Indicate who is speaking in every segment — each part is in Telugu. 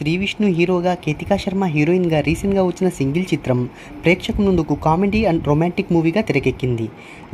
Speaker 1: శ్రీ విష్ణు హీరోగా, కేతికా శర్మ హీరోయిన్గా రీసెంట్గా వచ్చిన సింగిల్ చిత్రం ప్రేక్షకుల ముందుకు కామెడీ అండ్ రొమాంటిక్ మూవీగా తెరకెక్కింది.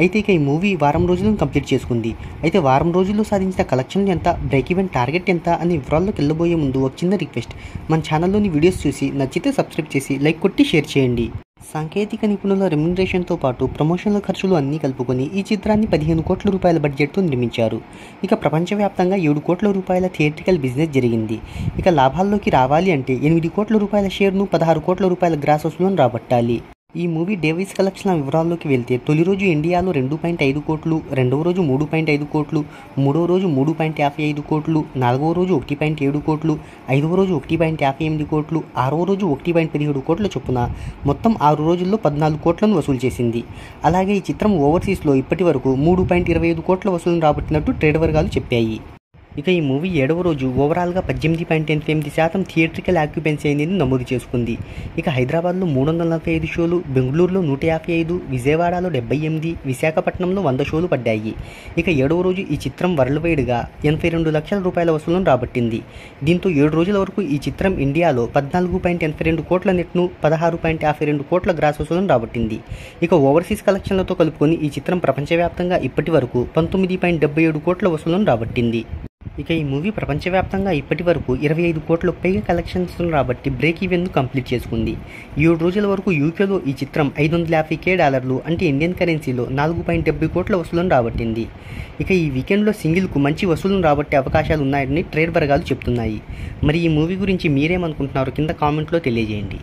Speaker 1: అయితే ఈ మూవీ వారం రోజులను కంప్లీట్ చేసుకుంది. అయితే వారం రోజుల్లో సాధించిన కలెక్షన్లు ఎంత, బ్రేక్ ఈవెన్ టార్గెట్ ఎంత అనే వివరాల్లోకి వెళ్ళబోయే ముందు ఒక చిన్న రిక్వెస్ట్, మన ఛానల్లోని వీడియోస్ చూసి నచ్చితే సబ్స్క్రైబ్ చేసి లైక్ కొట్టి షేర్ చేయండి. సాంకేతిక నిపుణుల రెమ్యునరేషన్తో పాటు ప్రమోషన్ల ఖర్చులు అన్నీ కలుపుకొని ఈ చిత్రాన్ని 15 కోట్ల రూపాయల బడ్జెట్తో నిర్మించారు. ఇక ప్రపంచవ్యాప్తంగా 7 కోట్ల రూపాయల థియేట్రికల్ బిజినెస్ జరిగింది. ఇక లాభాల్లోకి రావాలి అంటే 8 కోట్ల రూపాయల షేర్ను 16 కోట్ల రూపాయల గ్రాస్ వసూలను రాబట్టాలి. ఈ మూవీ డే వైజ్ కలెక్షన్ల వివరాల్లోకి వెళ్తే తొలి రోజు ఇండియాలో 2.5 కోట్లు, రెండవ రోజు 3.5 కోట్లు, మూడవ రోజు 3.55 కోట్లు, నాలుగవ రోజు 1.7 కోట్లు, ఐదవ రోజు 1.58 కోట్లు, ఆరవ రోజు 1.17 కోట్ల చొప్పున మొత్తం 6 రోజుల్లో 14 కోట్లను వసూలు చేసింది. అలాగే ఈ చిత్రం ఓవర్సీస్లో ఇప్పటి వరకు 3.25 కోట్ల వసూలను రాబట్టినట్టు ట్రేడ్ వర్గాలు చెప్పాయి. ఇక ఈ మూవీ 7వ రోజు ఓవరాల్గా 18.88% థియేట్రికల్ ఆక్యుపెన్సీ అనేది నమోదు చేసుకుంది. ఇక హైదరాబాద్లో 345 షోలు, బెంగళూరులో 155, విజయవాడలో 78, విశాఖపట్నంలో 100 షోలు పడ్డాయి. ఇక 7వ రోజు ఈ చిత్రం వరల్డ్ వైడ్గా 82 లక్షల రూపాయల వసూలను రాబట్టింది. దీంతో 7 రోజుల వరకు ఈ చిత్రం ఇండియాలో 14.82 కోట్ల నెట్ను, 16.52 కోట్ల గ్రాస్ వసూలను రాబట్టింది. ఇక ఓవర్సీస్ కలెక్షన్లతో కలుపుకొని ఈ చిత్రం ప్రపంచవ్యాప్తంగా ఇప్పటి వరకు 19.77 కోట్ల వసూలను రాబట్టింది. ఇక ఈ మూవీ ప్రపంచవ్యాప్తంగా ఇప్పటి వరకు 25 కోట్లకు పైగా కలెక్షన్స్ రాబట్టి బ్రేక్ ఈవెన్ను కంప్లీట్ చేసుకుంది. 7 రోజుల వరకు యూకేలో ఈ చిత్రం $550,000 అంటే ఇండియన్ కరెన్సీలో 4.70 కోట్ల వసూలను రాబట్టింది. ఇక ఈ వీకెండ్లో సింగిల్కు మంచి వసూలను రాబట్టే అవకాశాలు ఉన్నాయని ట్రేడ్ వర్గాలు చెప్తున్నాయి. మరి ఈ మూవీ గురించి మీరేమనుకుంటున్నారో కింద కామెంట్లో తెలియజేయండి.